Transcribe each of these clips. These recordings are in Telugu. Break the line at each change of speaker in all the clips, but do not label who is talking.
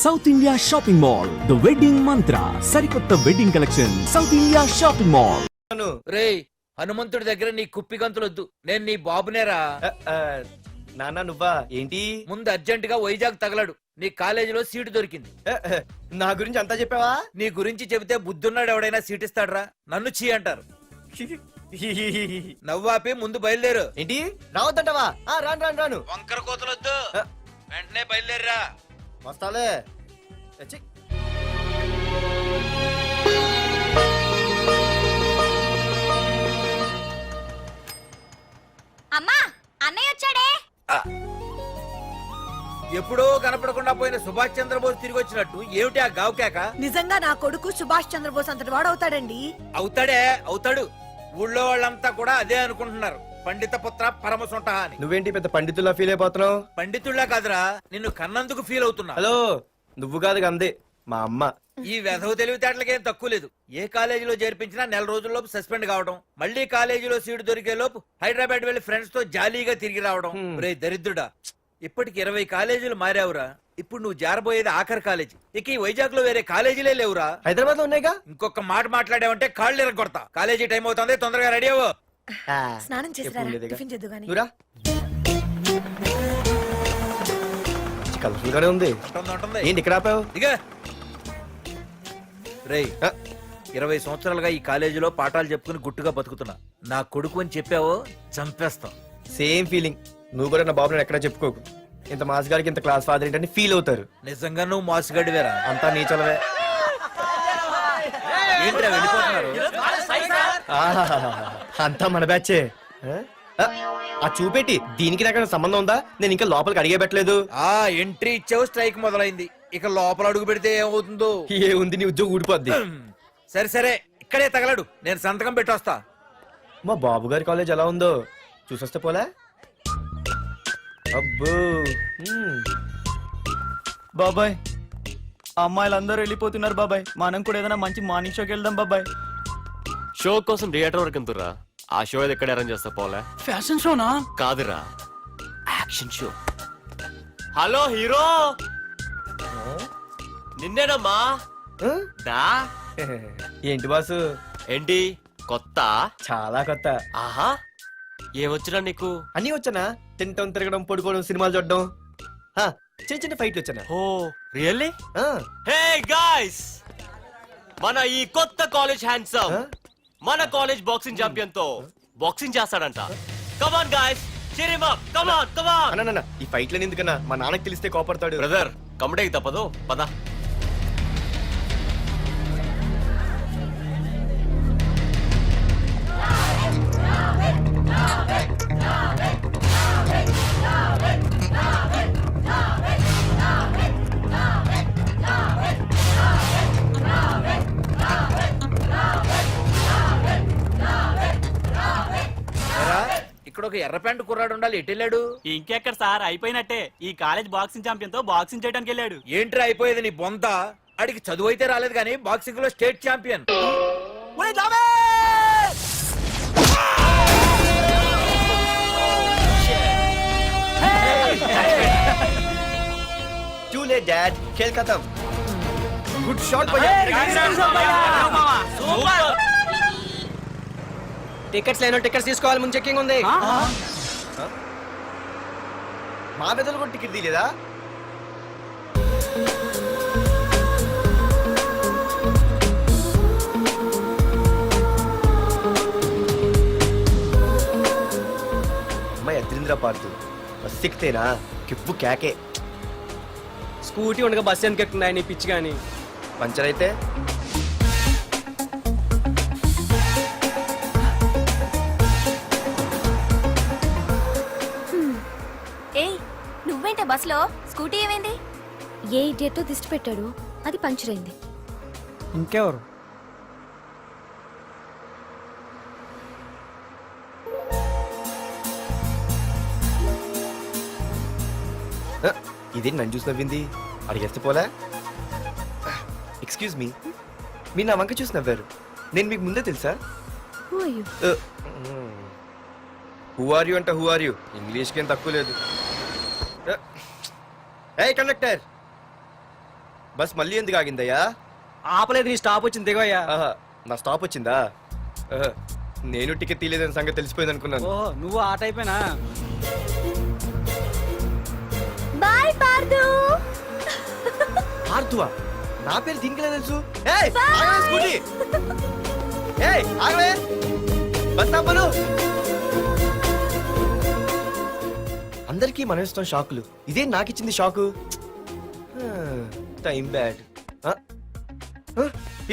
South India shopping mall the wedding మంత్ర సరికొత్త wedding collection south India shopping mall.
రేయ్ హనుమంతుడి దగ్గర నీ కుప్పి గంతులొద్దు, నేను నీ బాబునేరా.
నాన్న నువ్వా ఏంటి?
ముందు అర్జెంట్ గా వైజాగ్ తగలడు, నీ కాలేజీలో సీటు దొరికింది.
నా గురించి అంతా చెప్పావా?
నీ గురించి చెబితే బుద్ధున్నాడు ఎవడైనా సీట్ ఇస్తాడ్రా, నన్ను చీ అంటారు. నవ్వాపి ముందు బయలుదేరు.
ఏంటి రావద్దంటావా? రాను రాను రాను.
వంకర కోతలొద్దు, వెంటనే బయలుదేరరా.
వస్తాలే.
అమ్మా అన్నయ్య వచ్చాడే.
ఎప్పుడో కనపడకుండా పోయిన సుభాష్ చంద్రబోస్ తిరిగి వచ్చినట్టు ఏమిటి ఆ గావుకేక?
నిజంగా నా కొడుకు సుభాష్ చంద్రబోస్ అంతటి వాడు అవుతాడండి.
అవుతాడే అవుతాడు, ఊళ్ళో వాళ్ళంతా కూడా అదే అనుకుంటున్నారు, పండిత పుత్ర పరమసుంట అని.
నువ్వేంటి పెద్ద పండితుల్లా ఫీల్ అయిపోతున్నావు?
పండితుళ్ళ కాదురా, నిన్ను కన్నందుకు ఫీల్ అవుతున్నా.
హలో, నువ్వు కాదు అందే మా అమ్మ.
ఈ వెధవ తెలివితేటలకేం తక్కువ లేదు. ఏ కాలేజీలో చేర్పించినా నెల రోజుల్లోపు సస్పెండ్ కావడం, మళ్ళీ కాలేజీలో సీటు దొరికే లోపు హైదరాబాద్ వెళ్లి ఫ్రెండ్స్ తో జాలీగా తిరిగి రావడం. రే దరిద్రుడా, ఇప్పటికి 20 కాలేజీలు మారావురా. ఇప్పుడు నువ్వు జారబోయేది ఆఖరి కాలేజీ. ఇక ఈ వైజాగ్ లో వేరే కాలేజీలే లేవురా.
హైదరాబాద్ లో ఉన్నాయిగా.
ఇంకొక మాట మాట్లాడావంటే కాళ్ళు ఎరగొడతా. కాలేజీ టైం అవుతుంది, తొందరగా రెడీ అవ్వు.
స్నానం చేసిరా, టిఫిన్ చేద్దు గాని.
కలర్ఫుల్ గానే ఉంది. ఏంటి ఇక్కడ ఆపావు?
దిగా. రేయ్ 20 సంవత్సరాలుగా ఈ కాలేజీలో పాఠాలు చెప్పుకుని గుట్టుగా బతుకుతున్నా. నా కొడుకు అని చెప్పావో చంపేస్తాం.
Same feeling. నువ్వు కూడా నా బాబు ఎక్కడా చెప్పుకోకు. ఇంత మాస్ గారికి ఇంత క్లాస్ ఫాదర్ ఏంటని ఫీల్ అవుతారు.
నిజంగా నువ్వు మాసుగడివేరా?
అంతా నీ చలవే.
ఏంట్రా వెళ్ళిపోతున్నారు?
అంతా మన బ్యాచే. ఆ చూపెట్టి దీనికి నాకు సంబంధం ఉందా? నేను ఇంకా లోపలికి అడిగే పెట్టలేదు.
ఎంట్రీ ఇచ్చావు, స్ట్రైక్ మొదలైంది. ఇక లోపల అడుగు పెడితే ఏమవుతుందో.
ఏముంది, నీ ఉద్యోగం ఊడిపోద్ది.
సరే సరే, ఇక్కడే తగలడు, నేను సంతకం పెట్టొస్తా.
మా బాబు గారి కాలేజ్ ఎలా ఉందో చూసొస్తే పోలే. అబ్బో
బాబాయ్, అమ్మాయిలందరూ వెళ్ళిపోతున్నారు బాబాయ్. మనం కూడా ఏదైనా మంచి మార్నింగ్ షోకి వెళ్దాం బాబాయ్.
షో కోసం థియేటర్ వరకు ఎంతురా? ఆ షో ఏది ఎక్కడ అరేంజ్ చేస్తా పోలే?
ఫ్యాషన్ షోనా?
కాదురా, యాక్షన్ షో. హలో హీరో, నిన్నేనమ్మా. దా.
ఏంటి బాసు?
ఏంటి కొత్త?
చాలా కొత్త.
ఆహా, ఏమొచ్చినా నీకు?
అన్నీ వచ్చానా? తింటం, తిరగడం, పడుకోవడం, సినిమాలు చూడడం, చిన్న చిన్న ఫైట్లు వచ్చానా.
ఓ రియల్లీ? హే గాయ్స్, మన ఈ కొత్త కాలేజ్ హ్యాండ్సమ్ మన కాలేజ్ బాక్సింగ్ ఛాంపియన్ తో బాక్సింగ్ చేస్తాడంట. Come on guys, cheer him up. Come on, come on.
అన్న ఈ ఫైట్లని ఎందుకన్నా? మా నాన్నకి తెలిస్తే కోపడతాడు.
బ్రదర్, కమడేకి తప్పదు, పద.
ఇక్కడ ఒక ఎర్ర ప్యాంటు కుర్రాడు ఉండాలి, ఎటు వెళ్ళాడు?
ఇంకెక్కడ సార్, అయిపోయినట్టే. ఈ కాలేజ్ బాక్సింగ్ ఛాంపియన్ తో బాక్సింగ్ చేయడానికి వెళ్ళాడు.
ఏంట్రా అయిపోయేది నీ బొంత? అడిగి చదువు అయితే రాలేదు కానీ బాక్సింగ్ లో state champion.
Too late, Dad. खेल खत्म. Good shot, भैया. టికెట్స్ లేనో టికెట్స్ తీసుకోవాలి, ముందు చెక్కింగ్ ఉంది. మా పెద్దలు కూడా టికెట్ తీయలేదా? అమ్మాయి అద్రింద్ర పార్తు బస్ ఎక్కితేనా కిప్పు కేకే.
స్కూటీ ఉండగా బస్సు ఎందుకు ఎక్కుతున్నాయి నీ పిచ్చి గాని?
పంచర్ అయితే
నువ్వేంటే బస్సులో? స్కూటీ ఏమైంది?
ఏ ఇడియట్తో దిష్టి పెట్టాడు, అది పంచర్ అయింది.
ఇంకెవరు?
ఇదేంటి నన్ను చూసి నవ్వింది? అడిగేస్తే పోలే. ఎక్స్క్యూజ్ మీ, మీరు నా వంక చూసి నవ్వారు. నేను మీకు ముందే తెలుసా? హూ ఆర్ యూ అంటే హూ ఆర్ యూ, ఇంగ్లీష్కి ఏం తక్కువ లేదు. ఏ కండక్టర్, బస్ మళ్ళీ ఎందుకు ఆగిందయ్యా?
ఆపలేదు, నీ స్టాప్ వచ్చింది దిగోయ్యా.
ఆహా, నా స్టాప్ వచ్చిందా? ఆహా, నేను టికెట్ తీయలేదని సంగతి తెలిసిపోయింది అనుకున్నాను.
ఓహో, నువ్వు ఆ టైపేనా?
బాయ్ పార్దు.
ఆర్తువా? నా పేరు దీనికిలే తెలుసు. ఏయ్, ఆగవే స్కూటీ. ఏయ్, ఆగవే. బస్ ఆపను. అందరికీ మనం ఇస్తాం షాకులు, ఇదే నాకు ఇచ్చింది షాకు. Time bad.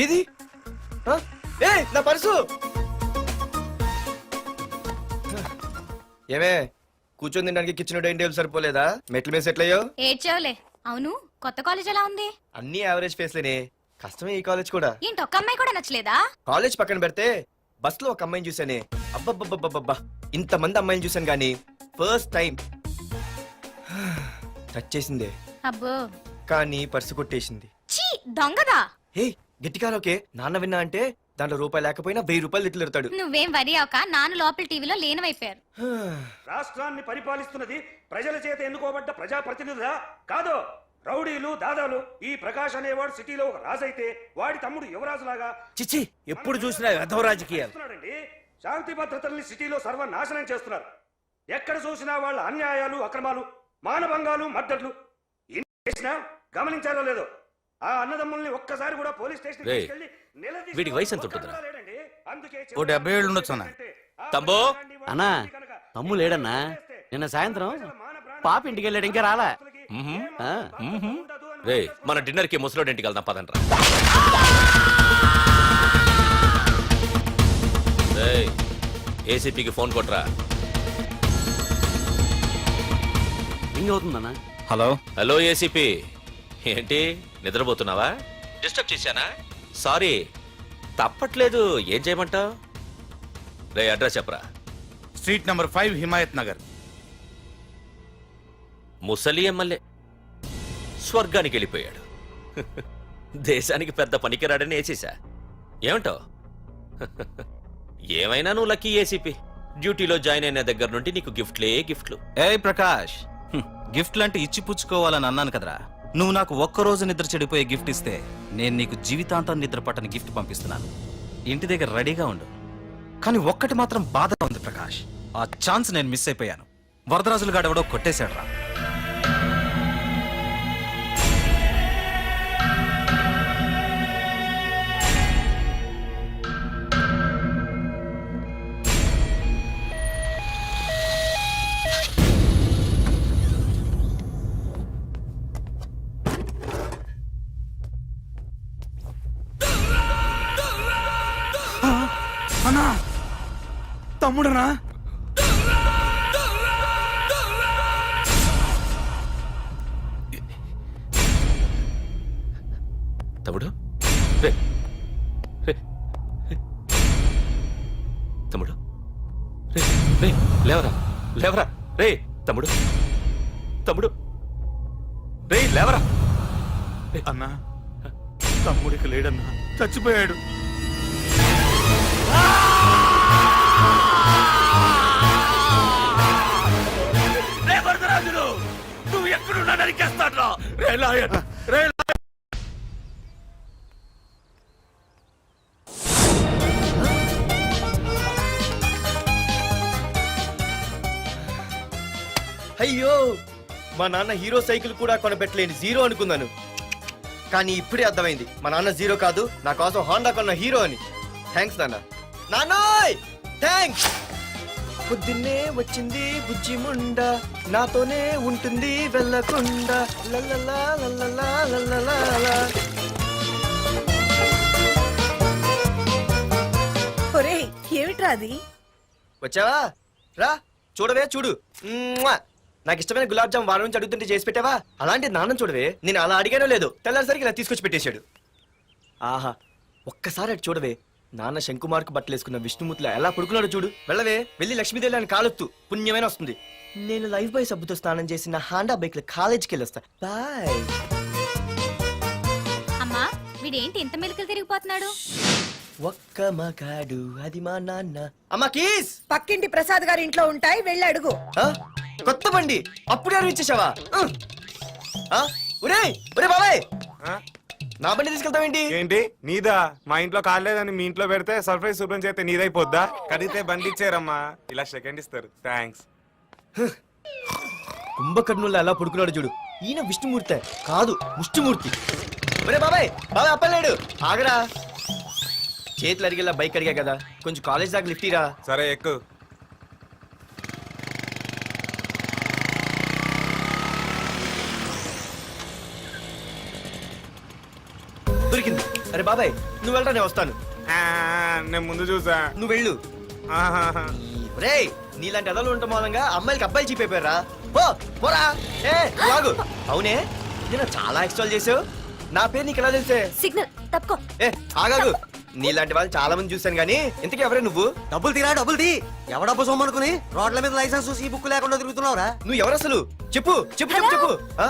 ఇది ఏయ్, నా పర్సు. ఏమే, కూర్చొని తినడానికి కిచెన్ డైనింగ్ టేబుల్ సరిపోలేదా? మెట్ల మీద సెట్ అయ్యో.
ఏడ్చావులే. అవును, కొత్త కాలేజ్ ఎలా ఉంది?
అన్ని యావరేజ్ ఫేస్లేనే. కష్టమే ఈ కాలేజ్ కూడా.
ఏంటి, ఒక్క అమ్మాయి కూడా నచ్చలేదా?
కాలేజ్ పక్కన పెడితే బస్ లో ఒక అమ్మాయిని చూసానే, అబ్బబ్బబ్బబ్బబ్బా, ఇంతమంది అమ్మాయిని చూసాను గానీ ఫస్ట్ టైం టచ్ చేసిందే,
అబ్బో,
కానీ పర్సు కొట్టేసింది.
చీ దొంగదా.
హే, గట్టిగా ఓకే. నాన్న విన్నా అంటే దాంట్లో రూపాయి లేకపోయినా 1000 రూపాయలు తిట్లు.
నువ్వేం వరి అవక, నాన్న లోపల టీవీలో లేనవైపోయారు.
రాష్ట్రాన్ని పరిపాలిస్తున్నది ప్రజల చేత ఎన్నుకోబడ్డ ప్రజాప్రతినిధులా కాదు, రౌడీలు దాదాలు. ఈ ప్రకాష్ అనేవాడు సిటీలో ఒక రాజైతే వాడి తమ్ముడు యువరాజులాగా
చిచ్చి, ఎప్పుడు చూసినా వెధవ రాజకీయాలు.
చేస్తున్నాడండి. శాంతి భద్రతల్ని సిటీలో సర్వనాశనం చేస్తున్నారు. ఎక్కడ చూసినా వాళ్ళ అన్యాయాలు, అక్రమాలు, మానభంగాలు, మద్దతులు. ఇన్ని చేసినా గమనించారో లేదో, ఆ అన్నదమ్ముల్ని ఒక్కసారి కూడా పోలీస్ స్టేషన్
రేయ్, వీడికి వయసు ఎంత ఉంటుందిరా?
ఓ 70 ఏళ్ళు ఉండొచ్చు అన్న.
తమ్ముడు?
అన్నా, తమ్ము లేడన్నా. నిన్న సాయంత్రం పాప ఇంటికి వెళ్ళాడు, ఇంకా రాలా.
రే, మన డిన్నర్ కి ముసలోడి ఇంటికి వెళ్దాం పదండ్రా. రేయ్, ఏసీపీకి ఫోన్ కొట్రా.
రింగ్ అవుతుందన్నా.
హలో
హలో ఏసీపీ, ఏంటి నిద్రపోతున్నావా? డిస్టర్బ్ చేశానా? సారీ, తప్పట్లేదు. ఏం చేయమంటావు? రే, అడ్రస్ చెప్పరా.
Street number 5 Himayat Nagar.
ముసలి ఎమ్మెల్యే స్వర్గానికి వెళ్ళిపోయాడు. దేశానికి పెద్ద పనికిరాడని వేసేసా. ఏమంటావు? ఏమైనా నువ్వు లక్కీ ఏసీపీ. డ్యూటీలో జాయిన్ అయిన దగ్గర నుండి నీకు గిఫ్ట్లు.
ఏ ప్రకాష్, గిఫ్ట్ లాంటి ఇచ్చి పుచ్చుకోవాలని అన్నాను కదరా. నువ్వు నాకు ఒక్కరోజు నిద్ర చెడిపోయే గిఫ్ట్ ఇస్తే నేను నీకు జీవితాంతం నిద్ర పట్టని గిఫ్ట్ పంపిస్తున్నాను. ఇంటి దగ్గర రెడీగా ఉండు. కానీ ఒక్కటి మాత్రం బాధగా ఉంది ప్రకాష్, ఆ ఛాన్స్ నేను మిస్ అయిపోయాను. వరదరాజులు గాడెవడో కొట్టేశాడు రా.
అన్నా, తమ్ముడనా?
తమ్ముడు? రే, రే, రే. తమ్ముడు? రే, రే, లేవరా, లేవరా. రే తమ్ముడు, తమ్ముడు, రే లేవరా.
అన్నా, తమ్ముడికి లేడన్నా, చచ్చిపోయాడు.
రే వరదరాజులు, నువ్వు ఎక్కడున్నా నరికేస్తాడ్రా. రే లాయర్, రే లాయర్.
అయ్యో, మా నాన్న హీరో సైకిల్ కూడా కొనబెట్టలేని జీరో అనుకున్నాను. కానీ ఇప్పుడే అర్థమైంది, మా నాన్న జీరో కాదు, నా కోసం హోండా కొన్న హీరో అని. థ్యాంక్స్ నాన్న. నాన్నోయ్ థ్యాంక్స్. పొద్దున్నే వచ్చింది బుజ్జి ముండ, నాతోనే ఉంటుంది వెళ్ళకుండా. లల్లలా లల్లలా లల్లలా.
ఒరేయ్, ఏమిట్రా అది?
వచ్చావా? రా చూడవే, చూడు. మ్మ్వా! నాకు ఇష్టమైన గులాబ్ జామ్ వారం నుంచి అడుగుతుంటే చేసి పెట్టావా? అలాంటి నాన్న చూడవే, నేను అలా అడిగానో లేదు, తెల్లారిసరికి ఇలా తీసుకొచ్చి పెట్టేశాడు. ఆహా, ఒక్కసారి అటు చూడవే, నాన్న శంకుమార్కు బట్టలు వేసుకున్న విష్ణుమూర్తిలా ఎలా పడుకున్నాడో చూడు. వెళ్ళవే, వెళ్ళి లక్ష్మీదేవి అని కాలొత్తు, పుణ్యమైన వస్తుంది. నేను లైఫ్ బాయ్ సబ్బుతో స్నానం చేసిన హాండా బైక్ లో కాలేజీకి వెళ్ళొస్తా. బాయ్.
అమ్మా, వీడేంటి ఇంత మెలికలు తిరిగిపోతున్నాడు?
ఒక్క మగాడు అది మా నాన్న. అమ్మా కీస్.
పక్కింటి ప్రసాద్ గారి ఇంట్లో ఉంటాయి, వెళ్ళి అడుగు.
ఆ? కొత్త బండి అప్పుడే అరువు ఇచ్చేసావా? ఒరే ఒరే బాబాయ్, నా బండి తీసుకెళ్తావేంటి?
ఏంటి నీదా? మా ఇంట్లో కాలేదని మీ ఇంట్లో పెడితే సర్ప్రైజ్ శుభ్రం చేస్తే నీదైపోద్దా? కడిగితే బండి ఇచ్చారమ్మా, ఇలా సెకండ్ ఇస్తారు. థ్యాంక్స్.
కుంభకర్ణుల్లో ఎలా పడుకున్నాడు చూడు. ఈయన విష్ణుమూర్తి కాదు, ముష్టిమూర్తి. ఒరే బాబాయ్, బాబాయ్ అప్పలేడు, ఆగరా. చేతులు అడిగేలా బైక్ అడిగా కదా, కొంచెం కాలేజ్ దాకా లిఫ్ట్ ఇరా.
సరే ఎక్కు.
దొరికింది. అరే బాబాయ్ నువ్వు వెళ్ళరా, నేను వస్తాను.
ఆ, నేను ముందు చూసా.
నువ్వు వెళ్ళు.
ఆహాహా.
రే నీలాంటి ఎదలు ఉండటం మూలంగా అమ్మాయిలకి అబ్బాయిలు చీపైపోయారా? పో పోరా. ఏ నువ్వు ఆగు. అవునే నేను చాలా ఎక్స్ట్రాల్ చేసావు. నా పేరు నీకు ఎలా తెలిసే?
సిగ్నల్ తప్పుకో.
ఏ ఆగాగు. నీలాంటి వాళ్ళు చాలా మంది చూశాను గానీ ఇంతకీ ఎవరే నువ్వు?
డబ్బులు తీరా, డబ్బులు తీ. ఎవడ డబ్బు సొమ్మనుకుని రోడ్ల మీద లైసెన్స్ చూసి ఈ బుక్ లేకుండా తిరుగుతున్నావురా?
నువ్వు ఎవరు అసలు? చెప్పు చెప్పు చెప్పు చెప్పు. ఆ?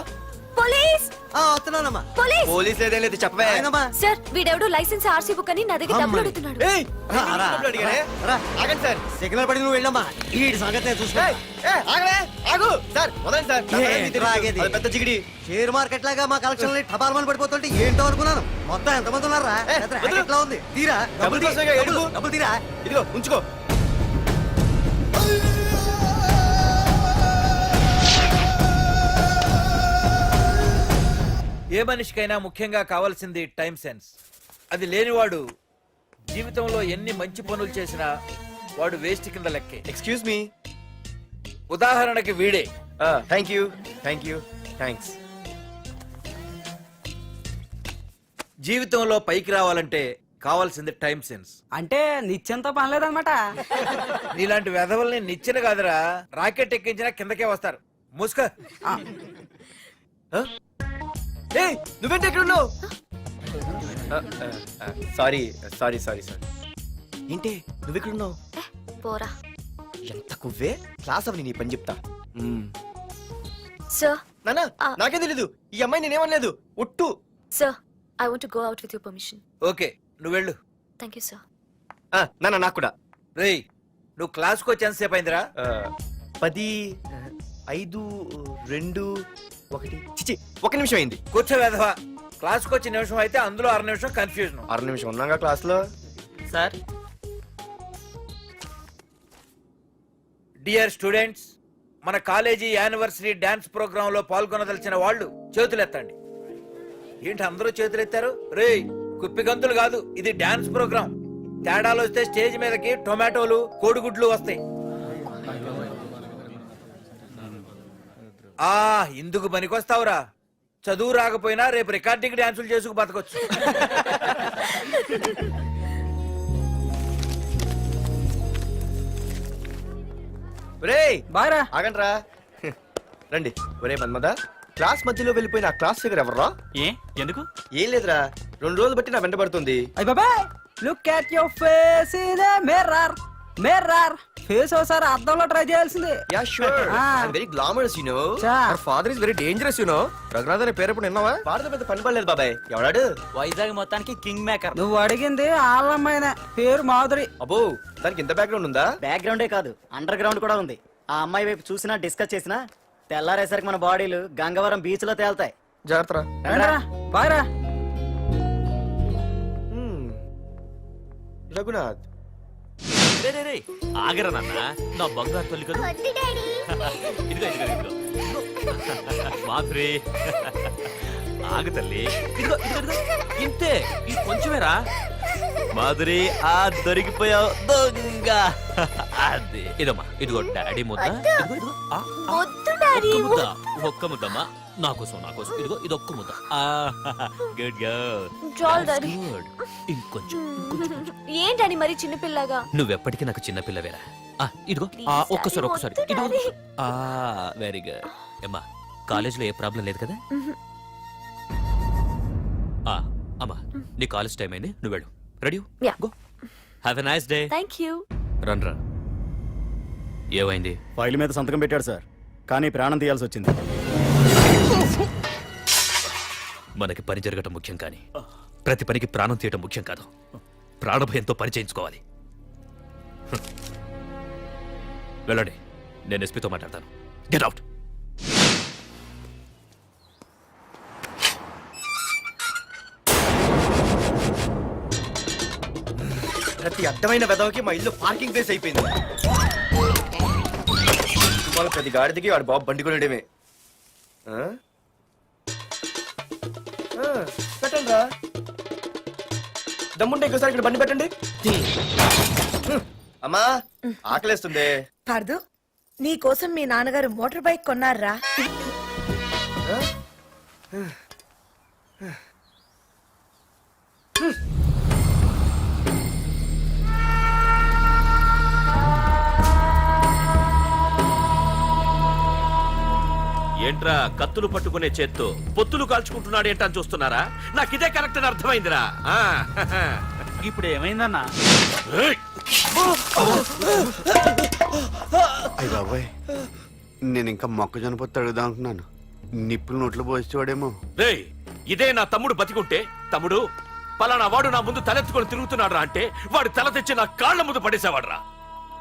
పోలీస్
వస్తున్నానమ్మా.
పోలీస్
పోలీస్ లేదేం లేదు, చెప్పవే.
ఆయనమ్మా.
సార్ వీడెవడు లైసెన్స్ ఆర్సీ బుక్ అని నా దగ్గర డబ్బులు అడుగుతున్నాడు.
ఏయ్, నేను
రా,
డబ్బులు అడిగానే?
రా.
ఆగండి సార్.
సిగ్నల్ పడి నువ్వు వెళ్ళమ్మా. ఈ సంగతి చూసుకో.
ఏయ్, ఏయ్, ఆగవే, ఆగు. సార్ వదండి సార్. నా
ఏ,
పని తెలుసు.
ఆగేది.
అది పెద్ద జిగిడి.
షేర్ మార్కెట్ లాగా మా కలెక్షన్ టపాల్మని పడిపోతుంటే ఏంటో అనుకున్నాను. మొత్తం ఎంతమంది ఉన్నారా?
ఏ,
పెద్ద
వదిలు.
racket లా ఉంది. తీరా
డబ్బులు కోసమేగా ఏడుపు.
డబ్బులు తీరా.
ఇదిగో ఉంచుకో.
ఏ మనిషికైనా ముఖ్యంగా కావాల్సింది టైం సెన్స్. అది లేనివాడు జీవితంలో ఎన్ని మంచి పనులు చేసినా వాడు వేస్ట్ కింద లెక్కే.
Excuse me.
ఉదాహరణకి వీడే.
Thank you thank you thanks.
జీవితంలో పైకి రావాలంటే కావాల్సింది టైం సెన్స్.
అంటే నిత్యంతో పనిలేదన్నమాట.
నీలాంటి వెధవల్ని నిచ్చిన కాదురా, రాకెట్ ఎక్కించినా కిందకే వస్తారు. ముసుక.
ఏయ్ నువ్వేంటి ఎక్కడ ఉన్నావు? Sorry sorry sorry sorry. ఏంటి నువ్వు ఇక్కడ ఉన్నావు?
పోరా.
ఎంత కువ్వే. క్లాస్ అవని నీ పని చెప్తా.
సార్
నానా నాకే తెలీదు. ఈ అమ్మాయి నేనేమనలేదు, ఒట్టు.
Sir I want to go out with your permission.
Okay నువ్వు వెళ్ళు.
Thank you sir.
నానా నాకు కూడా.
రేయ్ నువ్వు క్లాస్కి వచ్చి ఎంతసేపు అయిందిరా?
10, 5, 2, 1 చిచి 1 నిమిషం అయింది.
కూర్చో వెధవా. క్లాస్కి వచ్చి నిమిషం అయితే అందులో 6 నిమిషం కన్ఫ్యూజన్.
6 నిమిషం ఉన్నాగా క్లాస్ లో.
సార్
డియర్ స్టూడెంట్స్, మన కాలేజీ యానివర్సరీ డాన్స్ ప్రోగ్రామ్ లో పాల్గొనదలిచిన వాళ్ళు చేతులెత్తండి. ఏంటి అందరూ చేతులెత్తారు? రేయ్ కుప్పి గంతులు కాదు, ఇది డాన్స్ ప్రోగ్రామ్. తేడాలు వస్తే స్టేజ్ మీదకి టొమాటోలు కోడిగుడ్లు వస్తాయి. ఇందుకు పనికొస్తావురా. చదువు రాకపోయినా రేపు రికార్డింగ్ డాన్సులు చేసుకు బతకొచ్చు.
ఒరేయ్
బాగా
ఆగండ్రా. రండి. ఒరే మన్మద, క్లాస్ మధ్యలో వెళ్ళిపోయిన ఆ క్లాస్ ఫిగర్ ఎవర్రా?
ఏ ఎందుకు?
ఏం లేదురా, 2 రోజులు బట్టి నా వెంట పడుతుంది.
అయ్య బాబాయ్ look at your face in a mirror. Mirror face ఒకసారి అద్దంలో ట్రై చేయాల్సిందే.
Yeah sure. I very glamorous you know.
Father is very dangerous you know.
Raghunath అనే పేరు ఎప్పుడు విన్నావా? వాడితో పెద్ద పని పడలేదు బాబాయ్. ఎవడాడు?
వైజాగ్ మొత్తానికి కింగ్ మేకర్. నువ్వు అడిగింది ఆళ్ళమ్మాయిన పేరు మాధురి.
అబ్బో దానికి ఇంత బ్యాక్గ్రౌండ్ ఉందా?
బ్యాక్గ్రౌండే కాదు అండర్ గ్రౌండ్ కూడా ఉంది. ఆ అమ్మాయి వైపు చూసినా డిస్కస్ చేసినా తెల్లారేసరికి మన బాడీలు గంగవరం బీచ్ లో తేల్తాయి.
జాగ్రత్త.
బాయ్రా.
రఘునాథ్
రే రే రే ఆగరా నాన్న, నా బంగారు తల్లి కదా. ఇదిగో ఇదిగో ఇదిగో మాధురి, ఆగు తల్లి. ఇదిగో ఇదిగో ఇదిగో ఇంతే, ఇది కొంచెమేరా. మాధురి ఆ దొరికిపోయావు దొంగ. అదే ఇదమ్మా, ఇదిగో డాడీ ముద్ద. ఇదిగో ఇదిగో ఒక్క ముద్ద, ఒక్క ముద్దమ్మా నా కోసం నా కోసం. ఇదిగో ఇదొక్క ముద్ద. Good girl, good. ఇంకొంచెం
ఏంటని మరి చిన్నపిల్లగా?
నువ్వెప్పటికీ నాకు చిన్న పిల్లవేరా. ఇదిగో ఒక్కసారి ఒక్కసారి. ఇదిగో వెరీ గుడ్. అమ్మా కాలేజీలో ఏ ప్రాబ్లం లేదు కదా? అమ్మా నీ కాలేజ్ టైం అయింది, నువ్వు వెళ్ళు. Ready go. Have a nice day.
Thank you.
Run రా. ఏమైంది?
ఫైల్ మీద సంతకం పెట్టాడు సార్, కానీ ప్రాణం తీయాల్సి వచ్చింది.
మనకి పని జరగటం ముఖ్యం, కానీ ప్రతి పనికి ప్రాణం తీయటం ముఖ్యం కాదు. ప్రాణభయంతో పని చేయించుకోవాలి. వెళ్ళండి, నేను ఎస్పీతో మాట్లాడతాను. Get out.
ప్రతి అడ్డమైన వెదవకి మా ఇల్లు పార్కింగ్ ప్లేస్ అయిపోయింది. వాళ్ళ ప్రతి గాడిదికి వాడు బాబు బండి కొనడమే. పెట్టండి రా, దమ్ముంటే ఇంకోసారి ఇక్కడ బండి పెట్టండి. అమ్మా ఆకలేస్తుంది.
పార్దు నీ కోసం మీ నాన్నగారు మోటార్ బైక్ కొన్నారా?
ఏంట్రా కత్తులు పట్టుకునే చేత్తో పొత్తులు కాల్చుకుంటున్నాడు ఏంటని చూస్తున్నారా? నాకు ఇదే కరెక్ట్ అని అర్థమైందిరా.
ఇప్పుడు ఏమైందన్నా?
అయ్య బాబాయ్, నేను ఇంకా మొక్కజొన్న పొత్తు అడుగుదాం అనుకున్నాను. నిప్పులు నోట్లు పోసేవాడేమో.
రేయ్, ఇదే నా తమ్ముడు బతికుంటే, తమ్ముడు పలానా వాడు నా ముందు తలెత్తుకొని తిరుగుతున్నాడురా అంటే వాడు తల తెచ్చి నా కాళ్ల ముందు పడేసేవాడ్రా.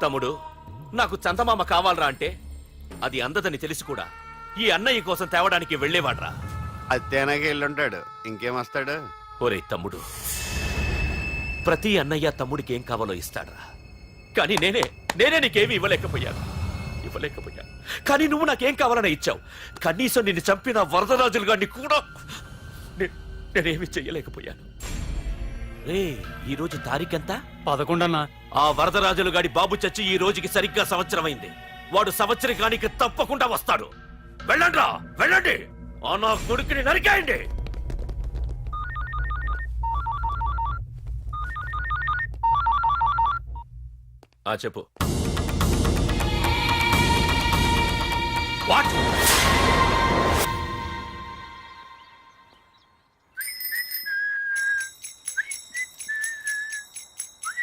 తమ్ముడు నాకు చందమామ కావాలరా అంటే అది అందదని తెలిసి కూడా ఈ అన్నయ్య కోసం తేవడానికి వెళ్లేవాడ్రా.
అది తేనాకి వెళ్ళుంటాడు, ఇంకేం వస్తాడు?
ఒరే తమ్ముడు, ప్రతి అన్నయ్య తమ్ముడికి ఏం కావాలో ఇస్తాడ్రా. కానీ నేనే నీకేమీ ఇవ్వలేకపోయాను. కానీ నువ్వు నాకేం కావాలని ఇచ్చావు. కనీసం నిన్ను చంపిన వరదరాజులు గారిని కూడా నేనేమి చెయ్యలేకపోయాను. రే, ఈ రోజు తారీఖెంత?
11 అన్నా.
ఆ వరదరాజులు గాడి బాబు చచ్చి ఈ రోజుకి సరిగ్గా సంవత్సరమైంది. వాడు సంవత్సరానికి తప్పకుండా వస్తాడు. వెళ్ళండ్రా, వెళ్ళండి. ఆ నా కొడుకుని నరికేయండి. చెప్పు. వాట్?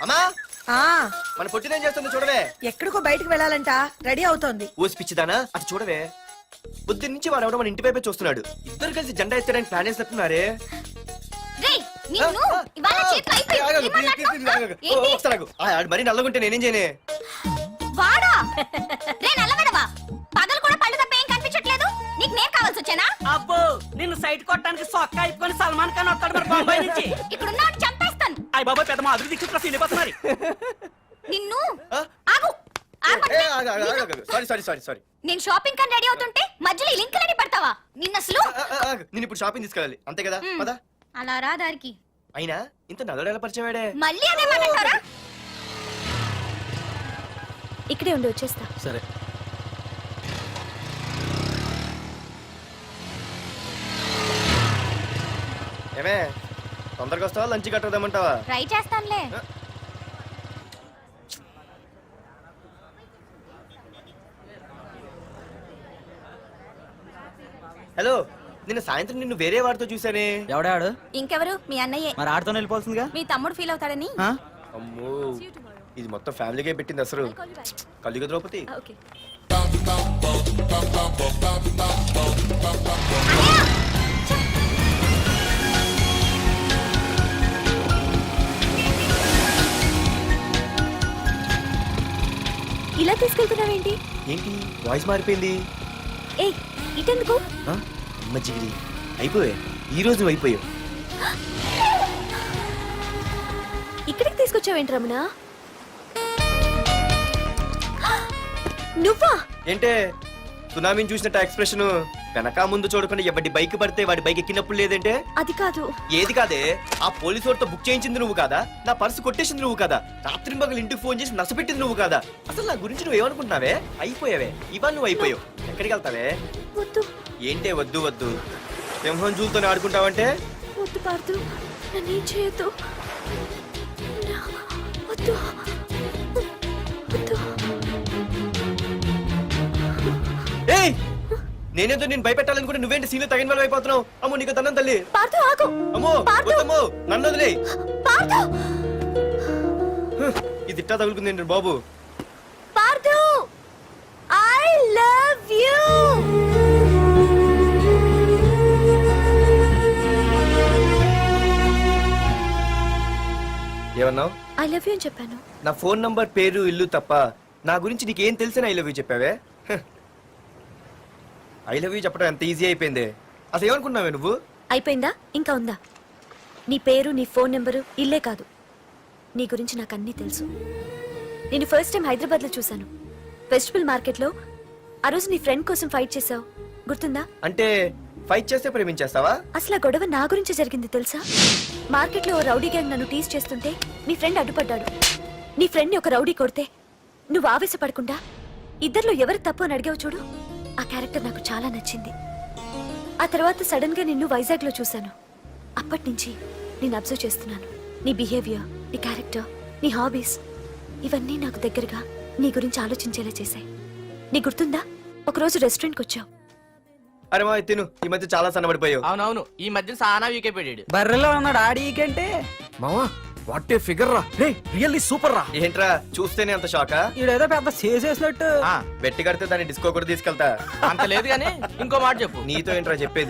అమ్మా
ఆ
మన పొట్టినేం చేస్తుంది చూడవే.
ఎక్కడికో బయటకు వెళ్ళాలంట, రెడీ అవుతోంది.
ఊసి పిచ్చిదానా, అటు చూడవే. బుద్ధి నుంచి వాడు ఎవడో మన ఇంటి వైపే చూస్తున్నాడు. ఇద్దరు కలిసి జెండా ఎత్తడానికి ప్లాన్ చేస్తున్నారే.
రేయ్, నిన్ను ఇవాళ చేతులు అయిపోయి.
మరి నల్లగుంటే నేనేం చేయనే?
వాడా? రే నల్లవడవా, పగలు కూడా పళ్ళు తప్ప ఏం కనిపించట్లేదు. నీకు నేను కావాల్సి వచ్చానా?
అబ్బో, నిన్ను సైట్ కొట్టడానికి సొక్క అయిపోయి సల్మాన్ ఖాన్ వస్తాడు మరి బొంబాయి నుంచి.
ఇక్కడ ఉన్నాడు చంపేస్తాను.
అయ్య బాబాయ్, పెద్ద మా అభివృద్ధి క్షేత్ర సీనిపోతున్నారు.
నిన్ను ఆగు.
సారీ.
నేను షాపింగ్ కని రెడీ అవుతుంటే మధ్యలో ఈ లింకులని పెడతావా? నిన్న అసలు
నేను ఇప్పుడు షాపింగ్ తీసుకెళ్ళాలి, అంతే కదా? పదా.
అలా రా దారికి.
అయినా ఇంత నల్లడు ఎలా పరిచయం వాడే?
మళ్ళీ అదే మాట్లాడతారా?
ఇక్కడే ఉండి వచ్చేస్తా.
సరే.
ఏమే తొందరగా వస్తావా, లంచ్ కట్టదామంటావా?
ట్రై చేస్తానులే.
హలో, నిన్న సాయంత్రం నిన్ను వేరే వాడితో చూసానే.
ఎవడాడు?
ఇంకెవరు? మీ అన్నయ్యే.
మరి ఆడుతో వెళ్ళిపోతుందిగా.
మీ తమ్ముడు ఫీల్ అవుతాడని.
అమ్మో, ఇది మొత్తం ఫ్యామిలీకే పెట్టింది అసలు. కలియుగ ద్రౌపది.
ఇలా తీసుకెళ్తున్నావేంటి?
ఏంటి వాయిస్ మారిపోయింది?
ఏ ఇటెందుకు?
అమ్మ జిగిరి, అయిపోయా ఈ రోజు నువ్వు అయిపోయావు.
ఇక్కడికి తీసుకొచ్చావేంటి రమణ? నువ్వా?
ఏంటే సునామీని చూసినట్టు ఎక్స్ప్రెషన్? వెనక ముందు చూడకుండా ఎవడి బైక్ పడితే వాడి బైక్ ఎక్కినప్పుడు లేదంటే?
అది కాదు.
ఏది కాదే? ఆ పోలీసు వాడితో బుక్ చేయించింది నువ్వు కాదా? నా పర్సు కొట్టేసింది నువ్వు కాదా? రాత్రి మగలు ఇంటికి ఫోన్ చేసి నసపెట్టింది నువ్వు కాదా? అసలు నా గురించి నువ్వు ఏమనుకుంటున్నావే? అయిపోయావే, ఇవాళ నువ్వు అయిపోయావు. ఎక్కడికి వెళ్తావే?
వద్దు.
ఏంటే వద్దు వద్దు? సింహం జూలతో ఆడుకుంటావంటే?
వద్దు పార్దు, నన్నేం చేయొద్దు. వద్దు వద్దు.
ఏయ్, నేనేదో నేను భయపెట్టాలనుకుంటే నువ్వేంటి సీన్లో తగిన వాళ్ళు అయిపోతున్నావు? అమ్మో నీకు దండం తల్లి.
పార్దు ఆగు.
అమ్మో వద్దమ్మో, నన్ను వదిలే.
పార్దు,
ఇది ఇట్టా తగులుకుంది బాబు.
Pardhu, I love you.
ఏమన్నావు?
ఐ లవ్ యూ అని చెప్పాను.
నా ఫోన్ నంబర్, పేరు, ఇల్లు తప్ప నా గురించి నీకేం తెలిసిన ఐ లవ్ యూ చెప్పావే? ఐ లవ్ యూ చెప్పడం ఎంత ఈజీ అయిపోయింది. అసలు ఏమనుకున్నావే నువ్వు?
అయిపోయిందా? ఇంకా ఉందా? నీ పేరు, నీ ఫోన్ నెంబరు, ఇల్లే కాదు, నీ గురించి నాకు అన్నీ తెలుసు. నేను ఫస్ట్ టైం హైదరాబాద్లో చూశాను. వెజిటబుల్ మార్కెట్లో ఆ రోజు నీ ఫ్రెండ్ కోసం ఫైట్ చేసావు, గుర్తుందా?
అంటే ఫైట్ చేస్తే ప్రేమించేస్తావా?
అసలు ఆ గొడవ నా గురించి జరిగింది తెలుసా? మార్కెట్లో ఓ రౌడీ గ్యాంగ్ నన్ను టీజ్ చేస్తుంటే నీ ఫ్రెండ్ అడ్డుపడ్డాడు. నీ ఫ్రెండ్ని ఒక రౌడీ కొడితే నువ్వు ఆవేశపడకుండా ఇద్దరిలో ఎవరు తప్పు అని అడిగావు చూడు, ఆ క్యారెక్టర్ నాకు చాలా నచ్చింది. ఆ తర్వాత సడన్ గా నిన్ను వైజాగ్లో చూశాను. అప్పటి నుంచి నేను అబ్జర్వ్ చేస్తున్నాను. నీ బిహేవియర్, నీ క్యారెక్టర్, నీ హాబీస్ ఇవన్నీ నాకు దగ్గరగా నీ గురించి ఆలోచించేలా చేశాయి. నీ గుర్తుందా, ఒకరోజు రెస్టారెంట్కి వచ్చావు.
అరే మా తిను, ఈ మధ్య చాలా సన్నబడిపోయావు.
అవునవును, ఈ మధ్య సానా వీకే పెట్టాడు.
బర్రెలో ఉన్నాడు ఆడికంటే.
మావా వాట్ ఏ ఫిగర్ రా, రే రియల్లీ సూపర్ రా.
ఏంట్రా చూస్తేనే అంత షాకా?
ఈడేదో పెద్ద చేసేసినట్టు.
బెట్టి కడితే దాన్ని డిస్కో కూడా తీసుకెళ్తా.
అంత లేదు కానీ ఇంకో మాట చెప్పు.
నీతో ఏంట్రా చెప్పేది?